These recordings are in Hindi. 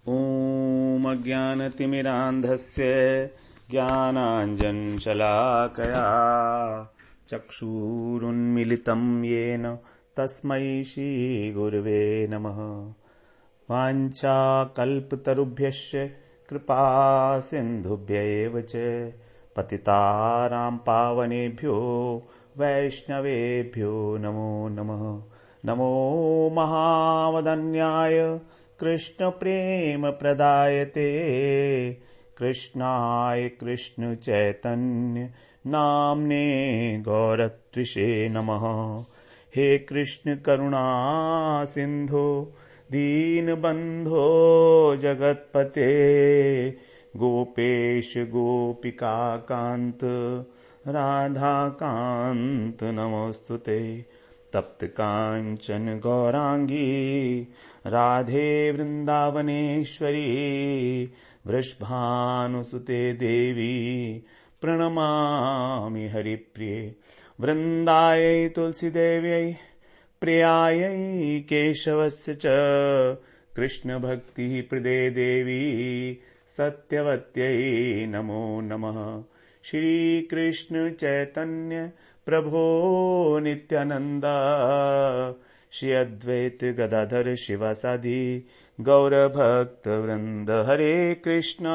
ॐ अज्ञानतिमिरान्धस्य ज्ञानाञ्जनशलाकया चक्षुरुन्मीलितं येन तस्मै श्रीगुरवे नमः। वाञ्छाकल्पतरुभ्यश्च कृपा सिन्धुभ्यैव च पतितानां पावनेभ्यो वैष्णवेभ्यो नमो नमः। नमो महावदन्याय कृष्ण प्रेम प्रदायते कृष्णाय कृष्ण चैतन्य नाम्ने गौरत्विषे नमः। हे कृष्ण करुणा सिंधो दीनबंधो जगत्पते गोपेश गोपिका कांत राधा कांत नमोस्तुते। तप्त कांचन गौरांगी राधे वृंदावनेश्वरी वृषभानुसुते देवी प्रणमामि हरिप्रिये। वृंदायै तुलसीदेव्यै प्रियायै केशवस्य च कृष्ण भक्ति प्रदे देवी सत्यवत्यै नमो नमः। श्री कृष्ण चैतन्य प्रभो नित्यानंद श्री अद्वैत गदाधर शिवासादि गौर भक्त वृंद। हरे कृष्ण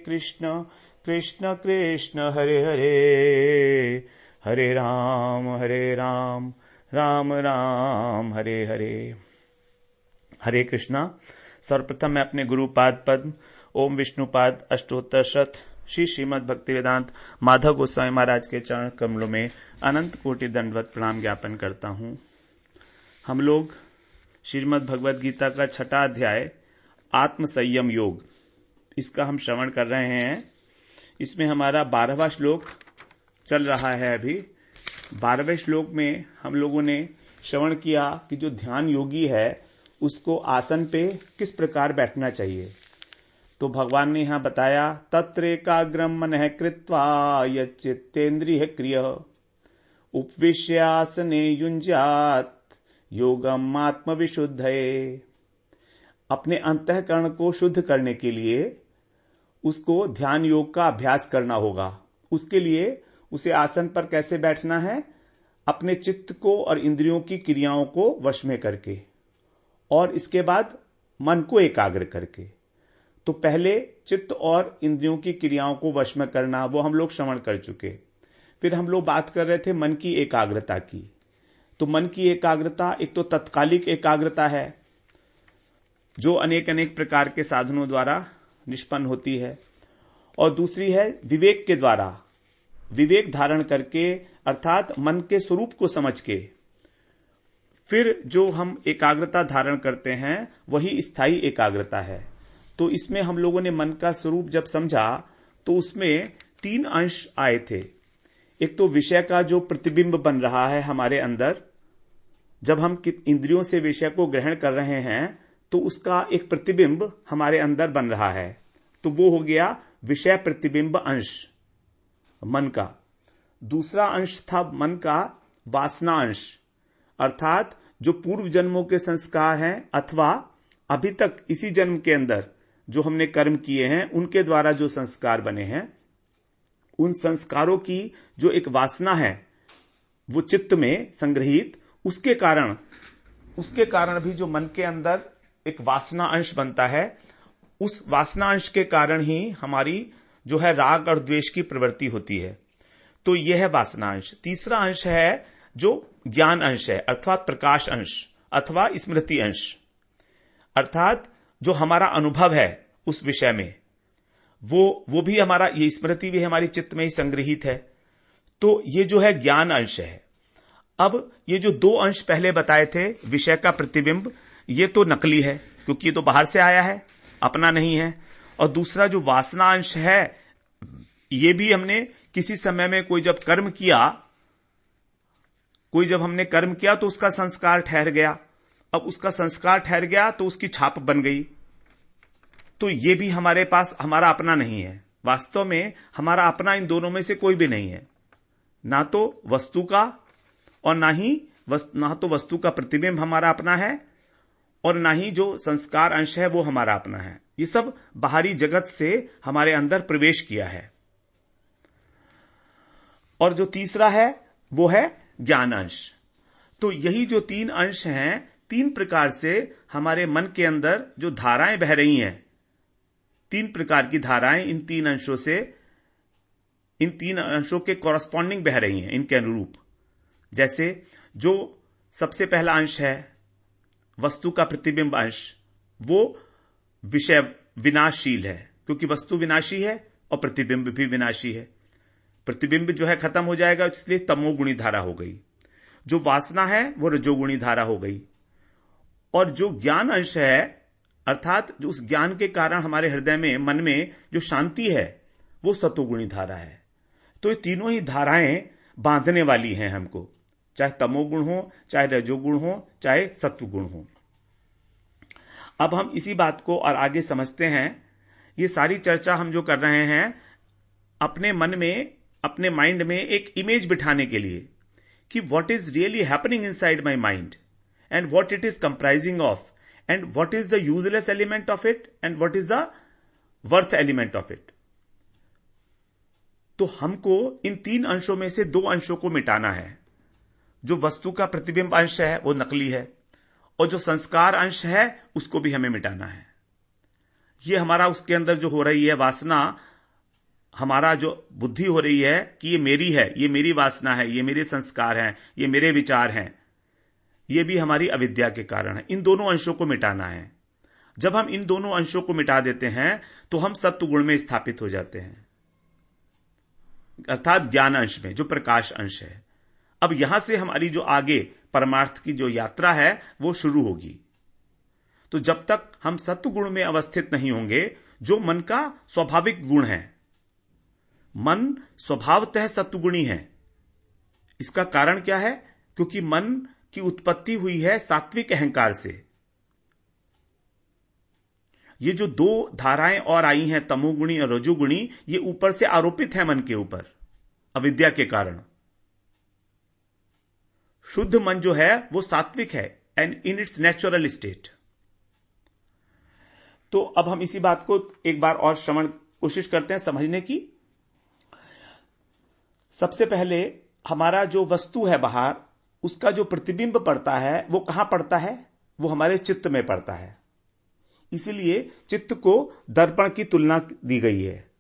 कृष्ण कृष्ण हरे हरे, हरे राम राम राम हरे हरे। हरे कृष्णा। सर्वप्रथम मैं अपने गुरुपाद पद्म ओम विष्णुपाद अष्टोत्तर शत श्री श्रीमद् भक्ति वेदांत माधव गोस्वामी महाराज के चरण कमलों में अनंत कोटि दंडवत प्रणाम ज्ञापन करता हूं। हम लोग श्रीमद् भगवद गीता का 6वां अध्याय आत्म संयम योग, इसका हम श्रवण कर रहे हैं। इसमें हमारा 12वां श्लोक चल रहा है। अभी 12वें श्लोक में हम लोगों ने श्रवण किया कि जो ध्यान योगी है उसको आसन पे किस प्रकार बैठना चाहिए। तो भगवान ने यहां बताया तत्रैकाग्रम मनः कृत्वा यच्चित्तेन्द्रिय क्रिय उपविश्य आसने युञ्ज्यात् योगम आत्मविशुद्धये। अपने अंतःकरण को शुद्ध करने के लिए उसको ध्यान योग का अभ्यास करना होगा। उसके लिए उसे आसन पर कैसे बैठना है, अपने चित्त को और इंद्रियों की क्रियाओं को वश में करके और इसके बाद मन को एकाग्र करके। तो पहले चित्त और इंद्रियों की क्रियाओं को वश में करना, वो हम लोग श्रवण कर चुके। फिर हम लोग बात कर रहे थे मन की एकाग्रता की। तो मन की एकाग्रता एक तो तत्कालिक एकाग्रता है जो अनेक अनेक प्रकार के साधनों द्वारा निष्पन्न होती है, और दूसरी है विवेक के द्वारा, विवेक धारण करके अर्थात मन के स्वरूप को समझ के फिर जो हम एकाग्रता धारण करते हैं वही स्थायी एकाग्रता है। तो इसमें हम लोगों ने मन का स्वरूप जब समझा तो उसमें 3 अंश आए थे। एक तो विषय का जो प्रतिबिंब बन रहा है हमारे अंदर, जब हम इंद्रियों से विषय को ग्रहण कर रहे हैं तो उसका एक प्रतिबिंब हमारे अंदर बन रहा है। तो वो हो गया विषय प्रतिबिंब अंश मन का। दूसरा अंश था मन का वासना अंश, अर्थात जो पूर्व जन्मों के संस्कार हैं अथवा अभी तक इसी जन्म के अंदर जो हमने कर्म किए हैं उनके द्वारा जो संस्कार बने हैं, उन संस्कारों की जो एक वासना है वो चित्त में संग्रहित, उसके कारण भी जो मन के अंदर एक वासना अंश बनता है, उस वासना अंश के कारण ही हमारी जो है राग और द्वेष की प्रवृत्ति होती है। तो यह है वासना अंश। तीसरा अंश है जो ज्ञान अंश है, अर्थात प्रकाश अंश अथवा स्मृति अंश, अर्थात जो हमारा अनुभव है उस विषय में, वो भी हमारा, ये स्मृति भी हमारी चित्त में ही संग्रहित है। तो ये जो है ज्ञान अंश है। अब ये जो 2 अंश पहले बताए थे, विषय का प्रतिबिंब, ये तो नकली है क्योंकि ये तो बाहर से आया है, अपना नहीं है। और दूसरा जो वासना अंश है, ये भी हमने किसी समय में कोई जब हमने कर्म किया तो उसका संस्कार ठहर गया। अब उसका संस्कार ठहर गया तो उसकी छाप बन गई। तो ये भी हमारे पास हमारा अपना नहीं है। वास्तव में हमारा अपना इन दोनों में से कोई भी नहीं है, ना तो वस्तु का और ना तो वस्तु का प्रतिबिंब हमारा अपना है, और ना ही जो संस्कार अंश है वो हमारा अपना है। ये सब बाहरी जगत से हमारे अंदर प्रवेश किया है। और जो तीसरा है वो है ज्ञान अंश। तो यही जो 3 अंश हैं, 3 प्रकार से हमारे मन के अंदर जो धाराएं बह रही हैं, 3 प्रकार की धाराएं इन 3 अंशों से, इन 3 अंशों के कॉरस्पॉन्डिंग बह रही हैं, इनके अनुरूप। जैसे जो सबसे पहला अंश है वस्तु का प्रतिबिंब अंश, वो विषय विनाशशील है, क्योंकि वस्तु विनाशी है और प्रतिबिंब भी विनाशी है। प्रतिबिंब जो है खत्म हो जाएगा, इसलिए तमोगुणी धारा हो गई। जो वासना है वो रजोगुणी धारा हो गई। और जो ज्ञान अंश है, अर्थात जो उस ज्ञान के कारण हमारे हृदय में, मन में जो शांति है, वो सतोगुणी धारा है। तो ये तीनों ही धाराएं बांधने वाली हैं हमको, चाहे तमोगुण हो, चाहे रजोगुण हो, चाहे सत्वगुण हो। अब हम इसी बात को और आगे समझते हैं। ये सारी चर्चा हम जो कर रहे हैं अपने मन में, अपने माइंड में एक इमेज बिठाने के लिए कि what is really happening inside my mind and what it is comprising of and what is the useless element of it and what is the worth element of it. तो हमको इन 3 अंशों में से 2 अंशों को मिटाना है। जो वस्तु का प्रतिबिंब अंश है वो नकली है, और जो संस्कार अंश है उसको भी हमें मिटाना है। ये हमारा उसके अंदर जो हो रही है वासना, हमारा जो बुद्धि हो रही है कि ये मेरी है, ये मेरी वासना है, ये मेरे संस्कार हैं, ये मेरे विचार हैं, ये भी हमारी अविद्या के कारण है। इन दोनों अंशों को मिटाना है। जब हम इन दोनों अंशों को मिटा देते हैं तो हम सत्व गुण में स्थापित हो जाते हैं, अर्थात ज्ञान अंश में, जो प्रकाश अंश है। अब यहां से हमारी जो आगे परमार्थ की जो यात्रा है वो शुरू होगी। तो जब तक हम सत्व गुण में अवस्थित नहीं होंगे, जो मन का स्वाभाविक गुण है, मन स्वभावतः सत्वगुणी है। इसका कारण क्या है? क्योंकि मन की उत्पत्ति हुई है सात्विक अहंकार से। ये जो 2 धाराएं और आई हैं, तमोगुणी और रजोगुणी, ये ऊपर से आरोपित है मन के ऊपर, अविद्या के कारण। शुद्ध मन जो है वो सात्विक है and in its natural state. तो अब हम इसी बात को एक बार और श्रवण कोशिश करते हैं समझने की। सबसे पहले हमारा जो वस्तु है बाहर, उसका जो प्रतिबिंब पड़ता है वो कहां पड़ता है? वो हमारे चित्त में पड़ता है। इसीलिए चित्त को दर्पण की तुलना दी गई है।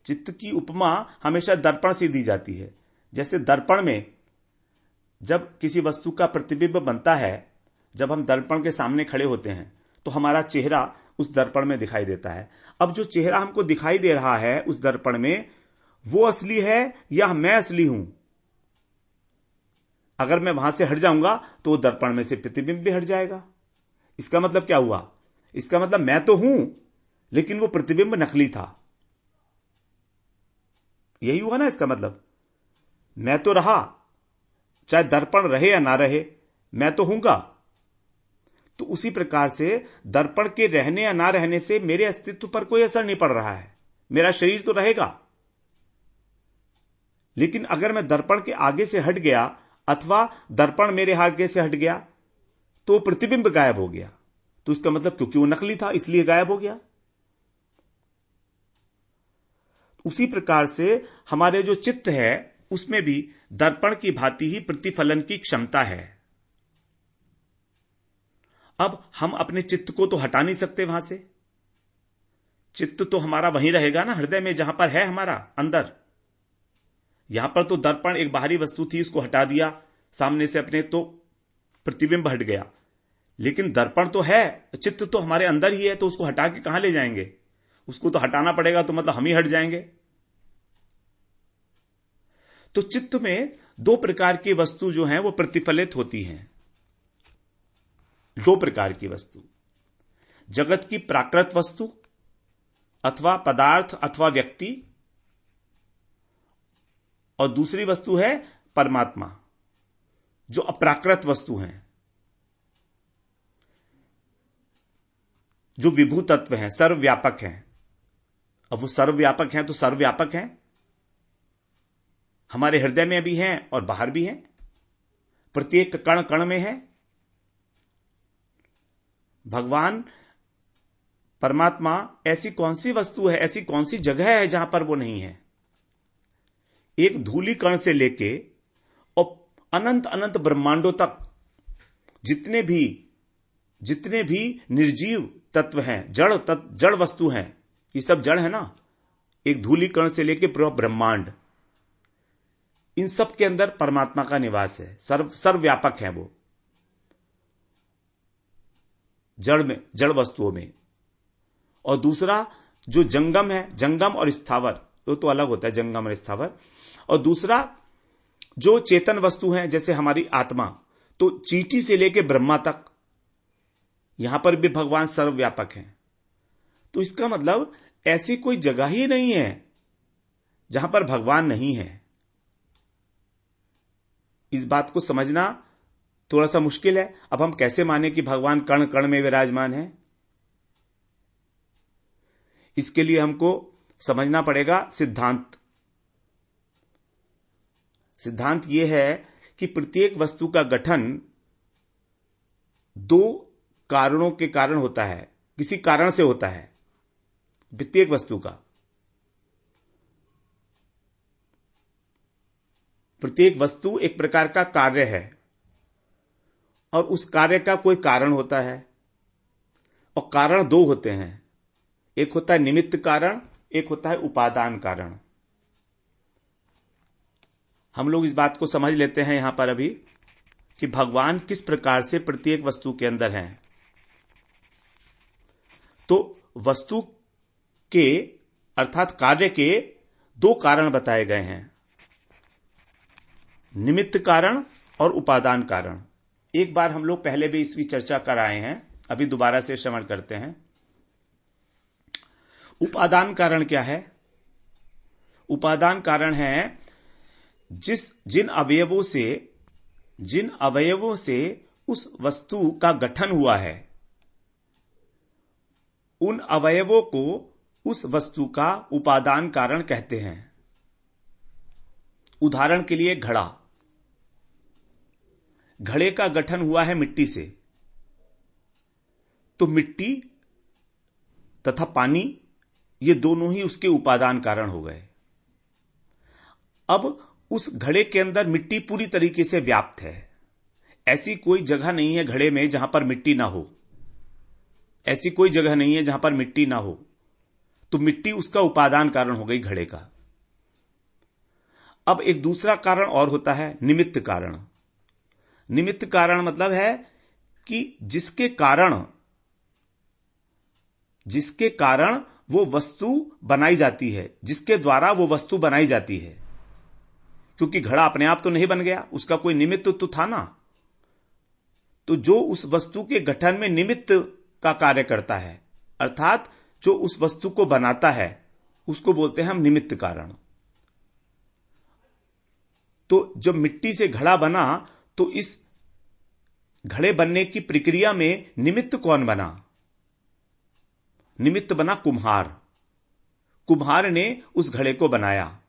चित्त की उपमा हमेशा दर्पण से दी जाती है। जैसे दर्पण में जब किसी वस्तु का प्रतिबिंब बनता है, जब हम दर्पण के सामने खड़े होते हैं तो हमारा चेहरा उस दर्पण में दिखाई देता है। अब जो चेहरा हमको दिखाई दे रहा है उस दर्पण में, वो असली है या मैं असली हूं? अगर मैं वहां से हट जाऊंगा तो दर्पण में से प्रतिबिंब भी हट जाएगा। इसका मतलब क्या हुआ? इसका मतलब मैं तो हूं, लेकिन वो प्रतिबिंब नकली था। यही हुआ ना इसका मतलब। मैं तो रहा, चाहे दर्पण रहे या ना रहे, मैं तो हूंगा। तो उसी प्रकार से दर्पण के रहने या ना रहने से मेरे अस्तित्व पर कोई असर नहीं पड़ रहा है। मेरा शरीर तो रहेगा, लेकिन अगर मैं दर्पण के आगे से हट गया अथवा दर्पण मेरे आगे से हट गया तो प्रतिबिंब गायब हो गया। तो इसका मतलब क्योंकि वो नकली था इसलिए गायब हो गया। उसी प्रकार से हमारे जो चित्त है उसमें भी दर्पण की भांति ही प्रतिफलन की क्षमता है। अब हम अपने चित्त को तो हटा नहीं सकते वहां से। चित्त तो हमारा वहीं रहेगा ना, हृदय में, जहां पर है हमारा अंदर। यहां पर तो दर्पण एक बाहरी वस्तु थी, उसको हटा दिया सामने से अपने, तो प्रतिबिंब हट गया। लेकिन दर्पण तो है, चित्त तो हमारे अंदर ही है, तो उसको हटा के कहां ले जाएंगे? उसको तो हटाना पड़ेगा, तो मतलब हम ही हट जाएंगे। तो चित्त में 2 प्रकार की वस्तु जो है वो प्रतिफलित होती हैं। 2 प्रकार की वस्तु, जगत की प्राकृत वस्तु अथवा पदार्थ अथवा व्यक्ति, और दूसरी वस्तु है परमात्मा, जो अप्राकृत वस्तु हैं, जो विभू तत्व हैं, सर्वव्यापक हैं। अब वो सर्वव्यापक हैं तो सर्वव्यापक हैं, हमारे हृदय में भी हैं और बाहर भी हैं, प्रत्येक कण कण में है। भगवान परमात्मा ऐसी कौन सी वस्तु है, ऐसी कौन सी जगह है जहां पर वो नहीं है? एक धूली कण से लेके और अनंत अनंत ब्रह्मांडों तक जितने भी निर्जीव तत्व हैं, जड़ वस्तु हैं, ये सब जड़ है ना। एक धूली कण से लेके पूरा ब्रह्मांड, इन सब के अंदर परमात्मा का निवास है। सर्वव्यापक है वो जड़ वस्तुओं में। और दूसरा जो जंगम है, जंगम और स्थावर, वो तो अलग होता है, जंगम और स्थावर। और दूसरा जो चेतन वस्तु है, जैसे हमारी आत्मा, तो चींटी से लेके ब्रह्मा तक, यहां पर भी भगवान सर्वव्यापक हैं। तो इसका मतलब ऐसी कोई जगह ही नहीं है जहां पर भगवान नहीं है। इस बात को समझना थोड़ा सा मुश्किल है। अब हम कैसे माने कि भगवान कण कण में विराजमान है? इसके लिए हमको समझना पड़ेगा सिद्धांत। सिद्धांत यह है कि प्रत्येक वस्तु का गठन दो कारणों के कारण होता है, किसी कारण से होता है। प्रत्येक वस्तु का, प्रत्येक वस्तु एक प्रकार का कार्य है और उस कार्य का कोई कारण होता है। और कारण दो होते हैं, एक होता है निमित्त कारण, एक होता है उपादान कारण। हम लोग इस बात को समझ लेते हैं यहां पर अभी कि भगवान किस प्रकार से प्रत्येक वस्तु के अंदर हैं। तो वस्तु के अर्थात कार्य के दो कारण बताए गए हैं, निमित्त कारण और उपादान कारण। एक बार हम लोग पहले भी इसकी चर्चा कर आए हैं, अभी दोबारा से श्रवण करते हैं। उपादान कारण क्या है? उपादान कारण है जिन अवयवों से उस वस्तु का गठन हुआ है, उन अवयवों को उस वस्तु का उपादान कारण कहते हैं। उदाहरण के लिए घड़े का गठन हुआ है मिट्टी से, तो मिट्टी तथा पानी ये दोनों ही उसके उपादान कारण हो गए। अब उस घड़े के अंदर मिट्टी पूरी तरीके से व्याप्त है। ऐसी कोई जगह नहीं है घड़े में जहां पर मिट्टी ना हो, ऐसी कोई जगह नहीं है जहां पर मिट्टी ना हो। तो मिट्टी उसका उपादान कारण हो गई घड़े का। अब एक दूसरा कारण और होता है निमित्त कारण। निमित्त कारण मतलब है कि जिसके कारण वो वस्तु बनाई जाती है, जिसके द्वारा वो वस्तु बनाई जाती है। क्योंकि घड़ा अपने आप तो नहीं बन गया, उसका कोई निमित्त तो था ना। तो जो उस वस्तु के गठन में निमित्त का कार्य करता है, अर्थात जो उस वस्तु को बनाता है, उसको बोलते हैं हम निमित्त कारण। तो जब मिट्टी से घड़ा बना, तो इस घड़े बनने की प्रक्रिया में निमित्त कौन बना? निमित्त बना कुम्हार। कुम्हार ने उस घड़े को बनाया,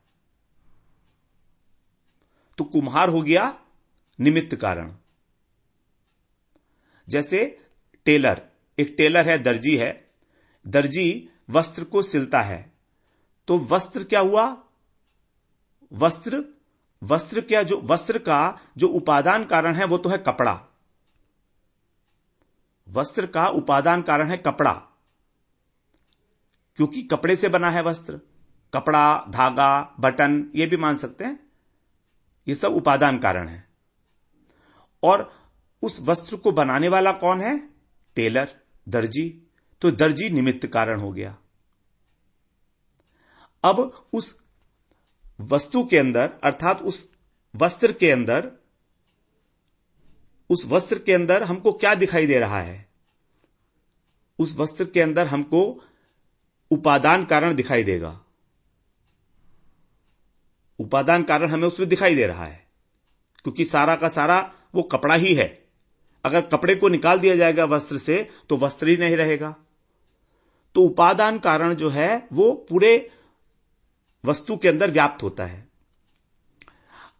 तो कुम्हार हो गया निमित्त कारण। जैसे एक टेलर है, दर्जी है, दर्जी वस्त्र को सिलता है, तो वस्त्र क्या हुआ? वस्त्र का जो उपादान कारण है वो तो है कपड़ा। वस्त्र का उपादान कारण है कपड़ा, क्योंकि कपड़े से बना है वस्त्र। कपड़ा, धागा, बटन, ये भी मान सकते हैं, ये सब उपादान कारण है। और उस वस्त्र को बनाने वाला कौन है? टेलर, दर्जी। तो दर्जी निमित्त कारण हो गया। अब उस वस्तु के अंदर, अर्थात उस वस्त्र के अंदर हमको क्या दिखाई दे रहा है? उस वस्त्र के अंदर हमको उपादान कारण दिखाई देगा। उपादान कारण हमें उसमें दिखाई दे रहा है, क्योंकि सारा का सारा वो कपड़ा ही है। अगर कपड़े को निकाल दिया जाएगा वस्त्र से, तो वस्त्र ही नहीं रहेगा। तो उपादान कारण जो है वो पूरे वस्तु के अंदर व्याप्त होता है।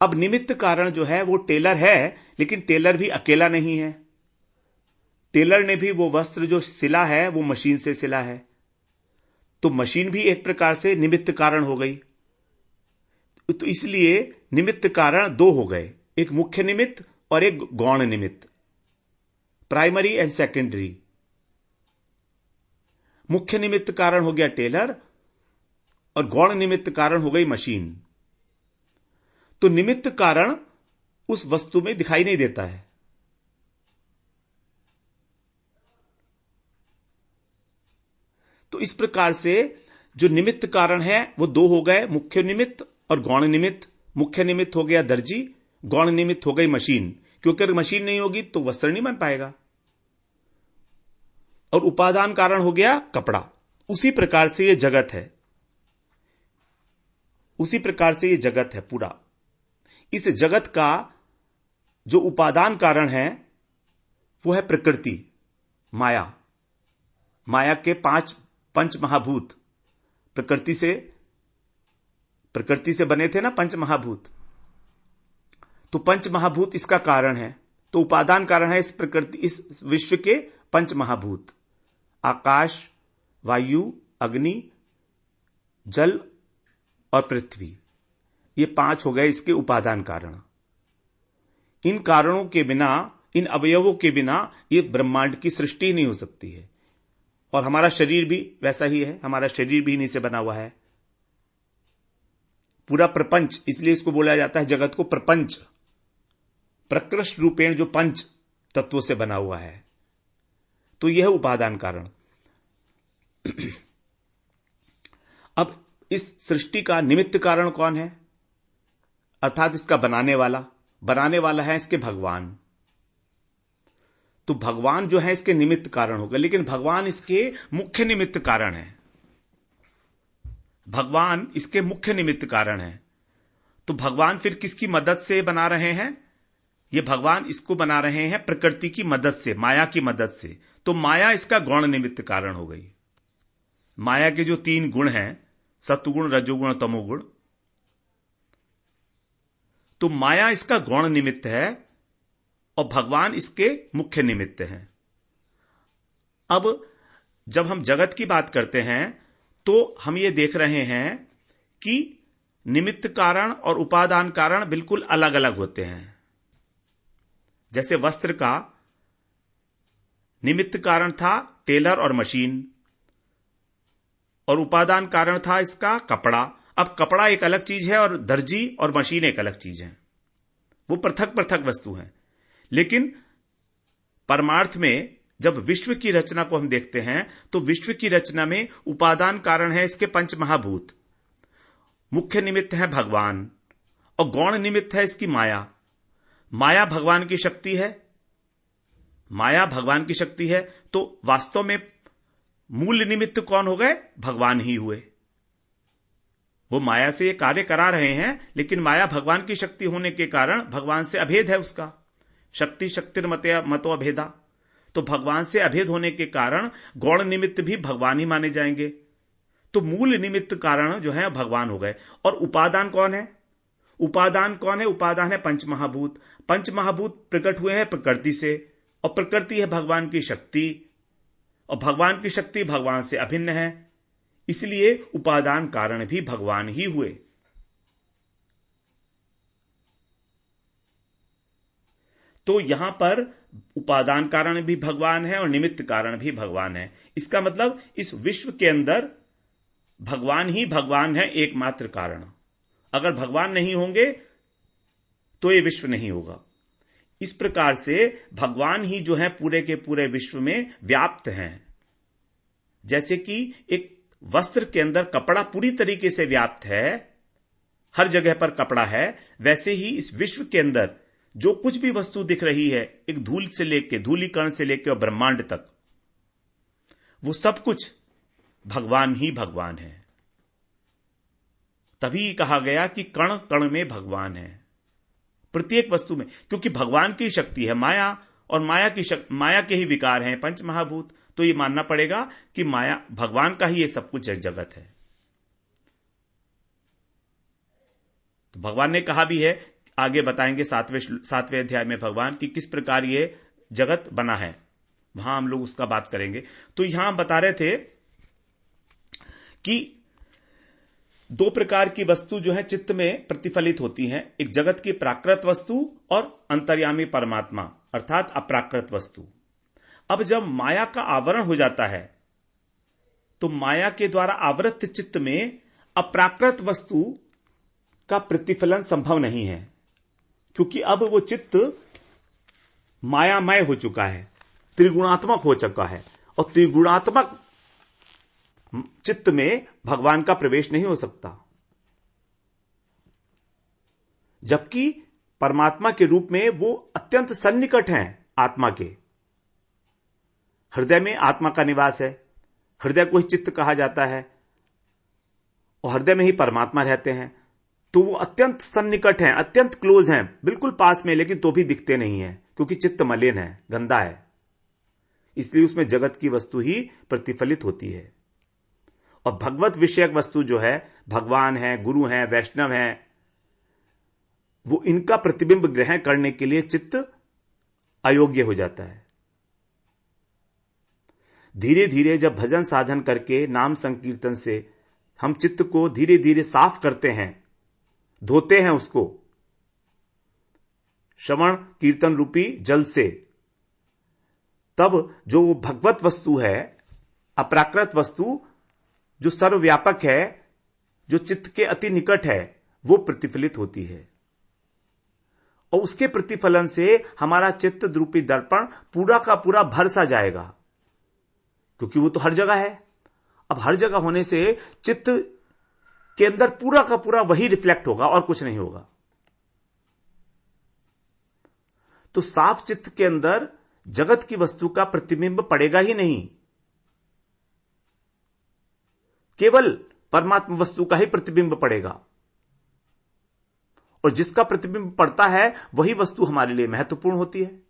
अब निमित्त कारण जो है वो टेलर है, लेकिन टेलर भी अकेला नहीं है। टेलर ने भी वो वस्त्र जो सिला है वो मशीन से सिला है, तो मशीन भी एक प्रकार से निमित्त कारण हो गई। तो इसलिए निमित्त कारण दो हो गए, एक मुख्य निमित्त और एक गौण निमित्त, प्राइमरी एंड सेकेंडरी। मुख्य निमित्त कारण हो गया टेलर और गौण निमित्त कारण हो गई मशीन। तो निमित्त कारण उस वस्तु में दिखाई नहीं देता है। तो इस प्रकार से जो निमित्त कारण है वो दो हो गए, मुख्य निमित्त और गौण निमित्त। मुख्य निमित्त हो गया दर्जी, गौण निमित्त हो गई मशीन, क्योंकि अगर मशीन नहीं होगी तो वस्त्र नहीं बन पाएगा। और उपादान कारण हो गया कपड़ा। उसी प्रकार से ये जगत है, उसी प्रकार से ये जगत है पूरा। इस जगत का जो उपादान कारण है वो है प्रकृति, माया। माया के पंच महाभूत प्रकृति से बने थे ना, पंच महाभूत। तो पंच महाभूत इसका कारण है। तो उपादान कारण है इस विश्व के पंच महाभूत, आकाश, वायु, अग्नि, जल और पृथ्वी। ये पांच हो गए इसके उपादान कारण। इन कारणों के बिना, इन अवयवों के बिना ये ब्रह्मांड की सृष्टि नहीं हो सकती है। और हमारा शरीर भी वैसा ही है, हमारा शरीर भी इन्हीं से बना हुआ है। पूरा प्रपंच, इसलिए इसको बोला जाता है जगत को प्रपंच, प्रकृष्ट रूपेण जो पंच तत्वों से बना हुआ है। तो यह उपादान कारण। अब इस सृष्टि का निमित्त कारण कौन है, अर्थात इसका बनाने वाला है इसके भगवान। तो भगवान जो है इसके निमित्त कारण होगा, लेकिन भगवान इसके मुख्य निमित्त कारण है। भगवान इसके मुख्य निमित्त कारण है। तो भगवान फिर किसकी मदद से बना रहे हैं? ये भगवान इसको बना रहे हैं प्रकृति की मदद से, माया की मदद से। तो माया इसका गौण निमित्त कारण हो गई। माया के जो तीन गुण हैं, सत्वगुण, रजोगुण, तमोगुण, तो माया इसका गौण निमित्त है और भगवान इसके मुख्य निमित्त हैं। अब जब हम जगत की बात करते हैं तो हम ये देख रहे हैं कि निमित्त कारण और उपादान कारण बिल्कुल अलग अलग होते हैं। जैसे वस्त्र का निमित्त कारण था टेलर और मशीन, और उपादान कारण था इसका कपड़ा। अब कपड़ा एक अलग चीज है और दर्जी और मशीन एक अलग चीज है, वो पृथक पृथक वस्तु हैं। लेकिन परमार्थ में जब विश्व की रचना को हम देखते हैं तो विश्व की रचना में उपादान कारण है इसके पंच महाभूत, मुख्य निमित्त है भगवान और गौण निमित्त है इसकी माया। माया भगवान की शक्ति है, माया भगवान की शक्ति है। तो वास्तव में मूल निमित्त कौन हो गए? भगवान ही हुए। वो माया से ये कार्य करा रहे हैं, लेकिन माया भगवान की शक्ति होने के कारण भगवान से अभेद है उसका। शक्ति शक्तिर्मतो अभेदा। तो भगवान से अभेद होने के कारण गौण निमित्त भी भगवान ही माने जाएंगे। तो मूल निमित्त कारण जो है भगवान हो गए। और उपादान कौन है? उपादान कौन है? उपादान है पंचमहाभूत। पंचमहाभूत प्रकट हुए हैं प्रकृति से, और प्रकृति है भगवान की शक्ति, और भगवान की शक्ति भगवान से अभिन्न है। इसलिए उपादान कारण भी भगवान ही हुए। तो यहां पर उपादान कारण भी भगवान है और निमित्त कारण भी भगवान है। इसका मतलब इस विश्व के अंदर भगवान ही भगवान है, एकमात्र कारण। अगर भगवान नहीं होंगे तो ये विश्व नहीं होगा। इस प्रकार से भगवान ही जो है पूरे के पूरे विश्व में व्याप्त हैं। जैसे कि एक वस्त्र के अंदर कपड़ा पूरी तरीके से व्याप्त है, हर जगह पर कपड़ा है, वैसे ही इस विश्व के अंदर जो कुछ भी वस्तु दिख रही है, एक धूल से लेके, धूलीकण से लेके और ब्रह्मांड तक, वो सब कुछ भगवान ही भगवान है। तभी कहा गया कि कण कण में भगवान है, प्रत्येक वस्तु में। क्योंकि भगवान की शक्ति है माया, और माया के ही विकार हैं पंच महाभूत। तो ये मानना पड़ेगा कि माया भगवान का ही ये सब कुछ जगत है। तो भगवान ने कहा भी है, आगे बताएंगे 7वें अध्याय में भगवान कि किस प्रकार ये जगत बना है। वहां हम लोग उसका बात करेंगे। तो यहां बता रहे थे कि दो प्रकार की वस्तु जो है चित्त में प्रतिफलित होती हैं, एक जगत की प्राकृत वस्तु और अंतर्यामी परमात्मा अर्थात अप्राकृत वस्तु। अब जब माया का आवरण हो जाता है तो माया के द्वारा आवृत चित्त में अप्राकृत वस्तु का प्रतिफलन संभव नहीं है, क्योंकि अब वो चित्त मायामय हो चुका है, त्रिगुणात्मक हो चुका है, और त्रिगुणात्मक चित्त में भगवान का प्रवेश नहीं हो सकता। जबकि परमात्मा के रूप में वो अत्यंत सन्निकट हैं आत्मा के। हृदय में आत्मा का निवास है, हृदय को ही चित्त कहा जाता है, और हृदय में ही परमात्मा रहते हैं। तो वो अत्यंत सन्निकट हैं, अत्यंत क्लोज हैं, बिल्कुल पास में, लेकिन तो भी दिखते नहीं है, क्योंकि चित्त मलिन है, गंदा है। इसलिए उसमें जगत की वस्तु ही प्रतिफलित होती है। और भगवत विषयक वस्तु जो है, भगवान है, गुरु हैं, वैष्णव हैं, वो इनका प्रतिबिंब ग्रहण करने के लिए चित्त अयोग्य हो जाता है। धीरे धीरे जब भजन साधन करके नाम संकीर्तन से हम चित्त को धीरे धीरे साफ करते हैं, धोते हैं उसको श्रवण कीर्तन रूपी जल से, तब जो भगवत वस्तु है, अप्राकृत वस्तु जो सर्वव्यापक है, जो चित्त के अति निकट है, वो प्रतिफलित होती है। और उसके प्रतिफलन से हमारा चित्त रूपी दर्पण पूरा का पूरा भर सा जाएगा, क्योंकि वो तो हर जगह है। अब हर जगह होने से चित्त के अंदर पूरा का पूरा वही रिफ्लेक्ट होगा और कुछ नहीं होगा। तो साफ चित्त के अंदर जगत की वस्तु का प्रतिबिंब पड़ेगा ही नहीं, केवल परमात्मा वस्तु का ही प्रतिबिंब पड़ेगा। और जिसका प्रतिबिंब पड़ता है वही वस्तु हमारे लिए महत्वपूर्ण होती है।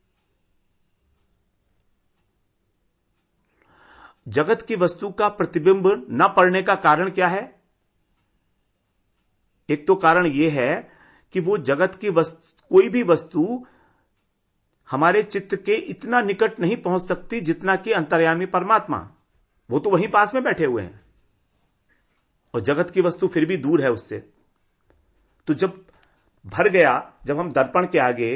जगत की वस्तु का प्रतिबिंब न पड़ने का कारण क्या है? एक तो कारण यह है कि वो जगत की वस्तु, कोई भी वस्तु हमारे चित्त के इतना निकट नहीं पहुंच सकती जितना कि अंतर्यामी परमात्मा। वो तो वहीं पास में बैठे हुए हैं, और जगत की वस्तु फिर भी दूर है उससे। तो जब भर गया, जब हम दर्पण के आगे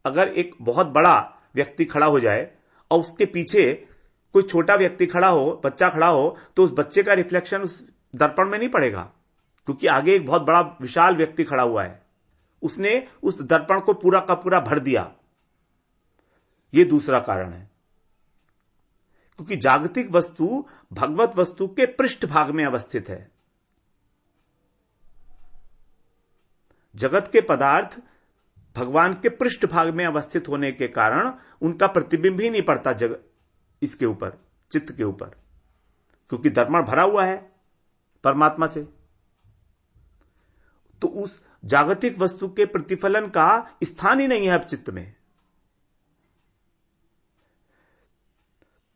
अगर एक बहुत बड़ा व्यक्ति खड़ा हो जाए और उसके पीछे कोई छोटा व्यक्ति खड़ा हो, बच्चा खड़ा हो, तो उस बच्चे का रिफ्लेक्शन उस दर्पण में नहीं पड़ेगा, क्योंकि आगे एक बहुत बड़ा विशाल व्यक्ति खड़ा हुआ है, उसने उस दर्पण को पूरा का पूरा भर दिया। यह दूसरा कारण है, क्योंकि जागतिक वस्तु भगवत वस्तु के पृष्ठभाग में अवस्थित है। जगत के पदार्थ भगवान के पृष्ठभाग में अवस्थित होने के कारण उनका प्रतिबिंब ही नहीं पड़ता इसके ऊपर, चित्त के ऊपर, क्योंकि दर्पण भरा हुआ है परमात्मा से। तो उस जागतिक वस्तु के प्रतिफलन का स्थान ही नहीं है अब चित्त में।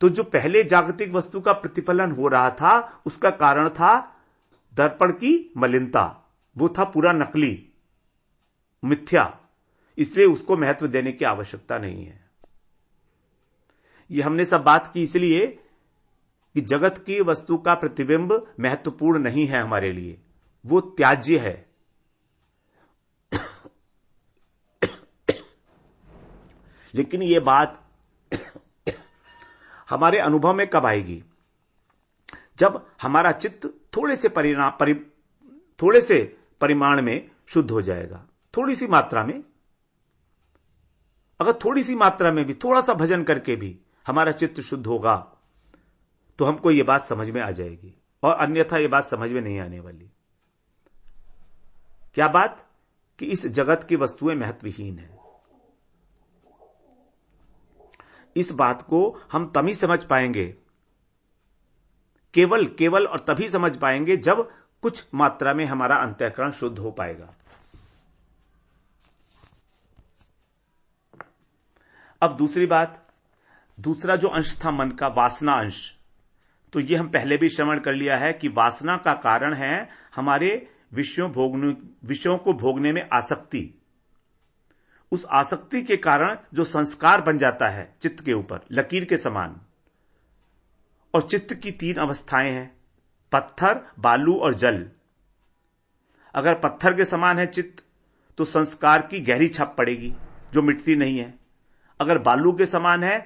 तो जो पहले जागतिक वस्तु का प्रतिफलन हो रहा था, उसका कारण था दर्पण की मलिनता, वो था पूरा नकली, मिथ्या, इसलिए उसको महत्व देने की आवश्यकता नहीं है। ये हमने सब बात की इसलिए कि जगत की वस्तु का प्रतिबिंब महत्वपूर्ण नहीं है हमारे लिए, वो त्याज्य है। लेकिन ये बात हमारे अनुभव में कब आएगी? जब हमारा चित्त थोड़े से परिमाण में शुद्ध हो जाएगा, थोड़ी सी मात्रा में। अगर थोड़ी सी मात्रा में भी, थोड़ा सा भजन करके भी हमारा चित्त शुद्ध होगा, तो हमको यह बात समझ में आ जाएगी, और अन्यथा यह बात समझ में नहीं आने वाली। क्या बात? कि इस जगत की वस्तुएं महत्वहीन है। इस बात को हम तभी समझ पाएंगे, केवल और तभी समझ पाएंगे जब कुछ मात्रा में हमारा अंतःकरण शुद्ध हो पाएगा। अब दूसरी बात, दूसरा जो अंश था मन का, वासना अंश, तो ये हम पहले भी श्रवण कर लिया है कि वासना का कारण है हमारे विषयों को भोगने में आसक्ति। उस आसक्ति के कारण जो संस्कार बन जाता है चित्त के ऊपर लकीर के समान। और चित्त की 3 अवस्थाएं हैं, पत्थर, बालू और जल। अगर पत्थर के समान है चित्त तो संस्कार की गहरी छाप पड़ेगी जो मिटती नहीं है। अगर बालू के समान है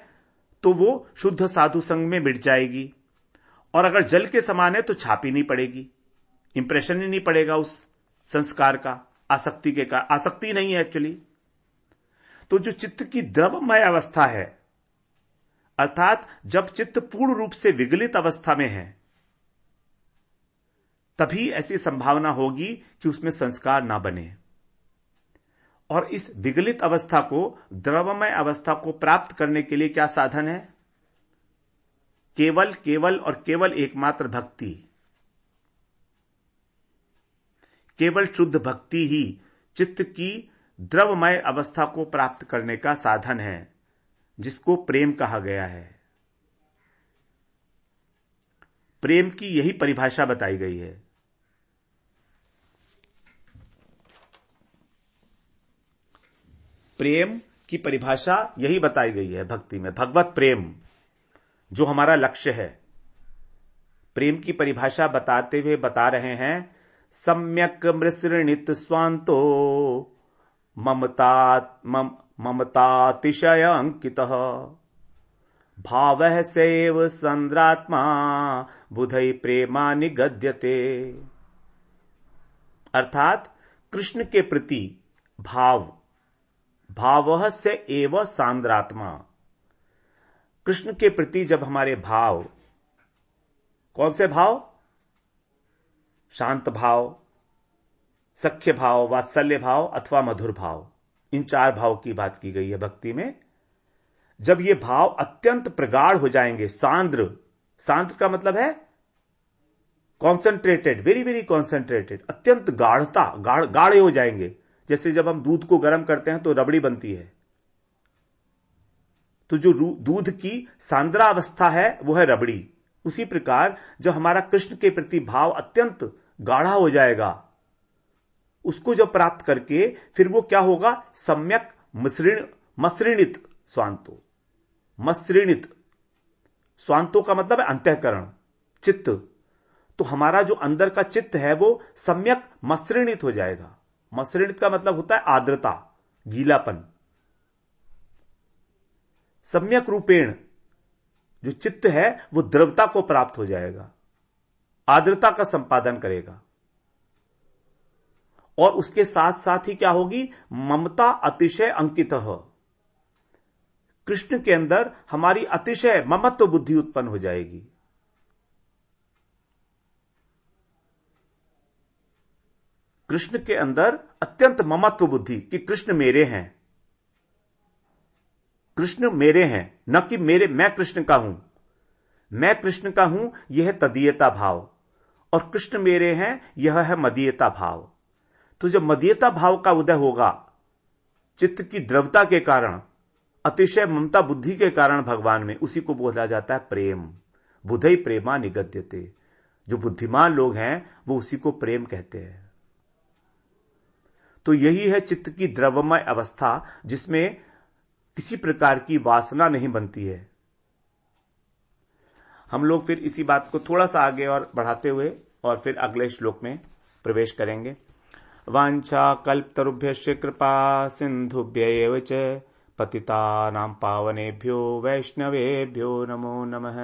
तो वो शुद्ध साधु संग में मिट जाएगी। और अगर जल के समान है तो छाप ही नहीं पड़ेगी, इंप्रेशन ही नहीं पड़ेगा उस संस्कार का, आसक्ति के कारण। आसक्ति नहीं है एक्चुअली। तो जो चित्त की द्रवमय अवस्था है, अर्थात जब चित्त पूर्ण रूप से विगलित अवस्था में है, तभी ऐसी संभावना होगी कि उसमें संस्कार ना बने। और इस विगलित अवस्था को, द्रवमय अवस्था को प्राप्त करने के लिए क्या साधन है? केवल केवल और केवल एकमात्र भक्ति। केवल शुद्ध भक्ति ही चित्त की द्रवमय अवस्था को प्राप्त करने का साधन है, जिसको प्रेम कहा गया है। प्रेम की यही परिभाषा बताई गई है। प्रेम की परिभाषा यही बताई गई है भक्ति में, भगवत प्रेम जो हमारा लक्ष्य है। प्रेम की परिभाषा बताते हुए बता रहे हैं, सम्यक मृसृणित स्वांतो ममतातिशय अंकितः भावः सैव संद्रात्मा बुधै प्रेमा निगद्यते। अर्थात कृष्ण के प्रति भावः से एव सांद्रात्मा। कृष्ण के प्रति जब हमारे भाव, कौन से भाव? शांत भाव, सख्य भाव, वात्सल्य भाव अथवा मधुर भाव, इन 4 भाव की बात की गई है भक्ति में। जब ये भाव अत्यंत प्रगाढ़ हो जाएंगे, सांद्र का मतलब है कॉन्सेंट्रेटेड, वेरी वेरी कॉन्सेंट्रेटेड, अत्यंत गाढ़ता, गाढ़े हो जाएंगे। जैसे जब हम दूध को गर्म करते हैं तो रबड़ी बनती है, तो जो दूध की सांद्रावस्था है वो है रबड़ी। उसी प्रकार जब हमारा कृष्ण के प्रति भाव अत्यंत गाढ़ा हो जाएगा, उसको जब प्राप्त करके फिर वो क्या होगा? सम्यक मसृणित स्वांतो। मसृणित स्वांतो का मतलब है अंतःकरण, चित्त। तो हमारा जो अंदर का चित्त है वो सम्यक मसृणित हो जाएगा। मसृणित का मतलब होता है आर्द्रता, गीलापन। सम्यक रूपेण जो चित्त है वो द्रवता को प्राप्त हो जाएगा, आर्द्रता का संपादन करेगा। और उसके साथ साथ ही क्या होगी? ममता अतिशय अंकितः। कृष्ण के अंदर हमारी अतिशय ममत्व बुद्धि उत्पन्न हो जाएगी। कृष्ण के अंदर अत्यंत ममत्व बुद्धि कि कृष्ण मेरे हैं, कृष्ण मेरे हैं, न कि मैं कृष्ण का हूं, मैं कृष्ण का हूं, यह है तदीयता भाव। और कृष्ण मेरे हैं, यह है मदीयता भाव। तो जब मदीयता भाव का उदय होगा चित्त की द्रवता के कारण, अतिशय ममता बुद्धि के कारण भगवान में, उसी को बोला जाता है प्रेम। बुधै प्रेमा निगद्यते। जो बुद्धिमान लोग हैं वो उसी को प्रेम कहते हैं। तो यही है चित्त की द्रवमय अवस्था, जिसमें किसी प्रकार की वासना नहीं बनती है। हम लोग फिर इसी बात को थोड़ा सा आगे और बढ़ाते हुए और फिर अगले श्लोक में प्रवेश करेंगे। वांछा कल्पतरुभ्यश्च कृपा सिंधुभ्य एव च पतितानां पावनेभ्यो वैष्णवेभ्यो नमो नमः।